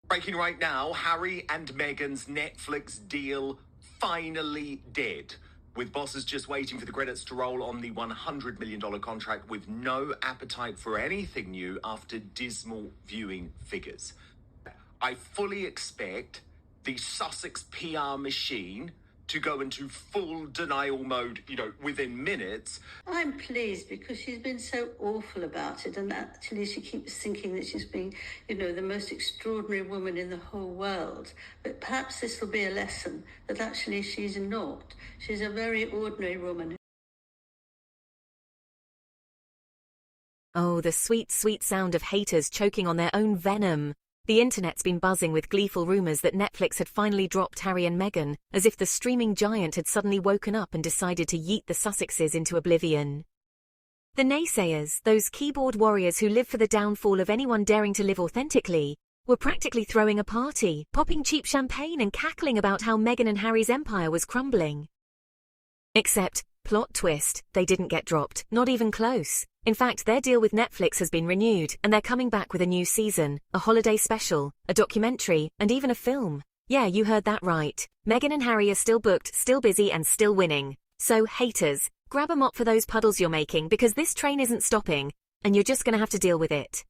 Breaking right now, Harry and Meghan's Netflix deal finally dead, with bosses just waiting for the credits to roll on the $100 million contract with no appetite for anything new after dismal viewing figures. I fully expect the Sussex PR machine to go into full denial mode, within minutes. I'm pleased because she's been so awful about it, and actually she keeps thinking that she's being, the most extraordinary woman in the whole world. But perhaps this will be a lesson that actually she's not. She's a very ordinary woman. Oh, the sweet, sweet sound of haters choking on their own venom. The internet's been buzzing with gleeful rumours that Netflix had finally dropped Harry and Meghan, as if the streaming giant had suddenly woken up and decided to yeet the Sussexes into oblivion. The naysayers, those keyboard warriors who live for the downfall of anyone daring to live authentically, were practically throwing a party, popping cheap champagne and cackling about how Meghan and Harry's empire was crumbling. Except, plot twist, they didn't get dropped, not even close. In fact, their deal with Netflix has been renewed, and they're coming back with a new season, a holiday special, a documentary, and even a film. Yeah, you heard that right. Meghan and Harry are still booked, still busy, and still winning. So, haters, grab a mop for those puddles you're making because this train isn't stopping, and you're just gonna have to deal with it.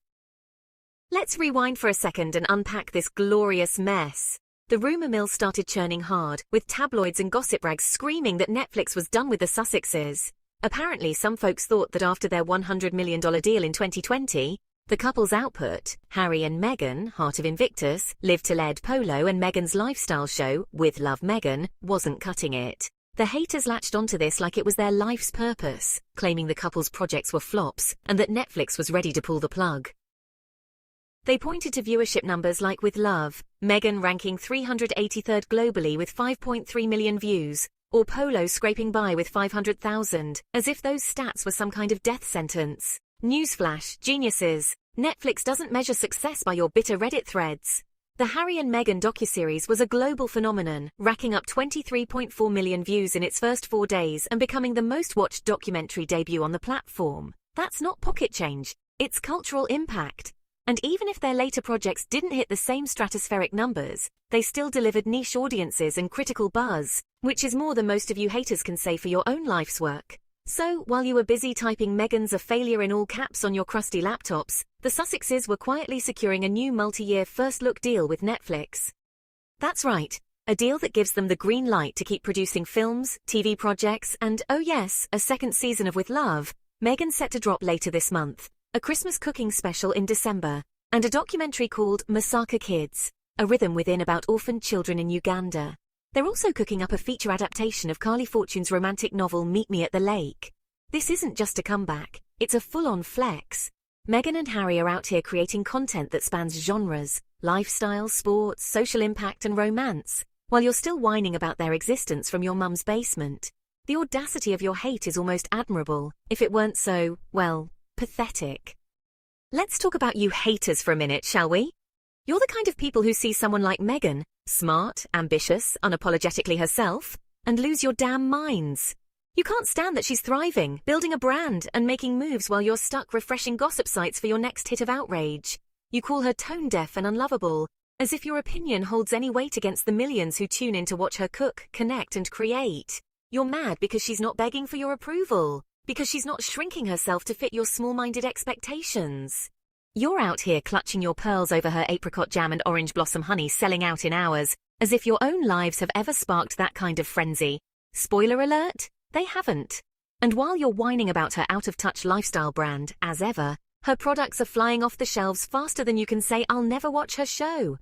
Let's rewind for a second and unpack this glorious mess. The rumour mill started churning hard, with tabloids and gossip rags screaming that Netflix was done with the Sussexes. Apparently, some folks thought that after their $100 million deal in 2020, the couple's output, Harry and Meghan, Heart of Invictus, Live to Lead Polo and Meghan's lifestyle show, With Love Meghan, wasn't cutting it. The haters latched onto this like it was their life's purpose, claiming the couple's projects were flops and that Netflix was ready to pull the plug. They pointed to viewership numbers like With Love, Meghan ranking 383rd globally with 5.3 million views, or Polo scraping by with 500,000, as if those stats were some kind of death sentence. Newsflash, geniuses. Netflix doesn't measure success by your bitter Reddit threads. The Harry and Meghan docuseries was a global phenomenon, racking up 23.4 million views in its first 4 days and becoming the most-watched documentary debut on the platform. That's not pocket change, it's cultural impact. And even if their later projects didn't hit the same stratospheric numbers, they still delivered niche audiences and critical buzz, which is more than most of you haters can say for your own life's work. So, while you were busy typing Meghan's a failure in all caps on your crusty laptops, the Sussexes were quietly securing a new multi-year first-look deal with Netflix. That's right, a deal that gives them the green light to keep producing films, TV projects, and, oh yes, a second season of With Love. Meghan's set to drop later this month, a Christmas cooking special in December, and a documentary called Masaka Kids, a rhythm within about orphaned children in Uganda. They're also cooking up a feature adaptation of Carly Fortune's romantic novel Meet Me at the Lake. This isn't just a comeback, it's a full-on flex. Meghan and Harry are out here creating content that spans genres, lifestyle, sports, social impact and romance, while you're still whining about their existence from your mum's basement. The audacity of your hate is almost admirable, if it weren't so, well, pathetic. Let's talk about you haters for a minute, shall we? You're the kind of people who see someone like Meghan, smart, ambitious, unapologetically herself, and lose your damn minds. You can't stand that she's thriving, building a brand, and making moves while you're stuck refreshing gossip sites for your next hit of outrage. You call her tone-deaf and unlovable, as if your opinion holds any weight against the millions who tune in to watch her cook, connect, and create. You're mad because she's not begging for your approval, because she's not shrinking herself to fit your small-minded expectations. You're out here clutching your pearls over her apricot jam and orange blossom honey selling out in hours, as if your own lives have ever sparked that kind of frenzy. Spoiler alert, they haven't. And while you're whining about her out-of-touch lifestyle brand, as ever, her products are flying off the shelves faster than you can say I'll never watch her show.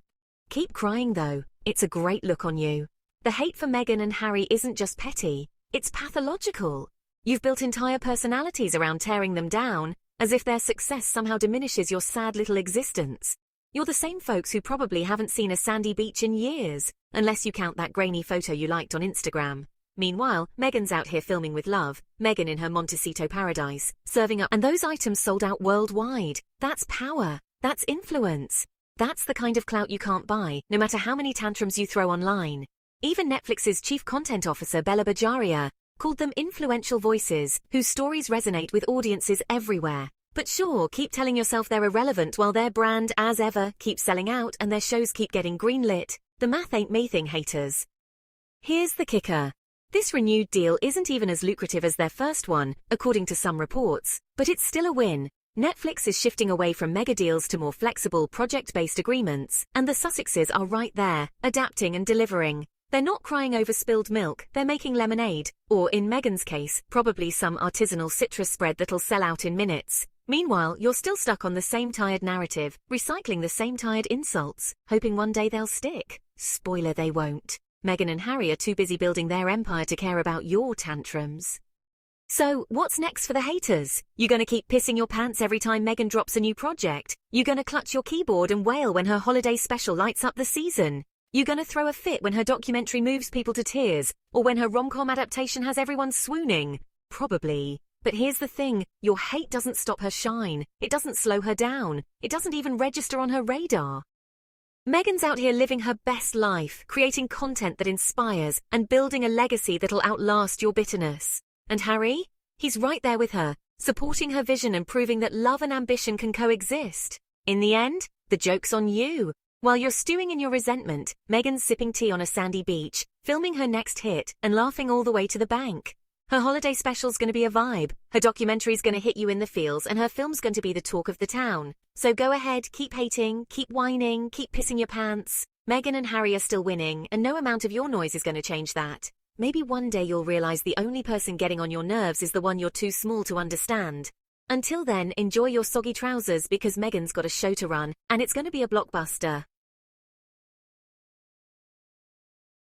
Keep crying though, it's a great look on you. The hate for Meghan and Harry isn't just petty, it's pathological. You've built entire personalities around tearing them down, as if their success somehow diminishes your sad little existence. You're the same folks who probably haven't seen a sandy beach in years, unless you count that grainy photo you liked on Instagram. Meanwhile, Meghan's out here filming With Love, Meghan in her Montecito paradise, serving up, and those items sold out worldwide. That's power. That's influence. That's the kind of clout you can't buy, no matter how many tantrums you throw online. Even Netflix's chief content officer, Bella Bajaria, called them influential voices whose stories resonate with audiences everywhere. But sure, keep telling yourself they're irrelevant while their brand, as ever, keeps selling out and their shows keep getting greenlit. The math ain't me thing, haters. Here's the kicker. This renewed deal isn't even as lucrative as their first one, according to some reports, but it's still a win. Netflix is shifting away from mega deals to more flexible, project-based agreements, and the Sussexes are right there, adapting and delivering. They're not crying over spilled milk, they're making lemonade, or in Meghan's case, probably some artisanal citrus spread that'll sell out in minutes. Meanwhile, you're still stuck on the same tired narrative, recycling the same tired insults, hoping one day they'll stick. Spoiler, they won't. Meghan and Harry are too busy building their empire to care about your tantrums. So, what's next for the haters? You gonna keep pissing your pants every time Meghan drops a new project? You gonna clutch your keyboard and wail when her holiday special lights up the season? You gonna throw a fit when her documentary moves people to tears? Or when her rom-com adaptation has everyone swooning? Probably. But here's the thing, your hate doesn't stop her shine. It doesn't slow her down. It doesn't even register on her radar. Meghan's out here living her best life, creating content that inspires and building a legacy that'll outlast your bitterness. And Harry? He's right there with her, supporting her vision and proving that love and ambition can coexist. In the end, the joke's on you. While you're stewing in your resentment, Meghan's sipping tea on a sandy beach, filming her next hit and laughing all the way to the bank. Her holiday special's going to be a vibe, her documentary's going to hit you in the feels, and her film's going to be the talk of the town. So go ahead, keep hating, keep whining, keep pissing your pants. Meghan and Harry are still winning, and no amount of your noise is going to change that. Maybe one day you'll realize the only person getting on your nerves is the one you're too small to understand. Until then, enjoy your soggy trousers because Meghan's got a show to run, and it's going to be a blockbuster.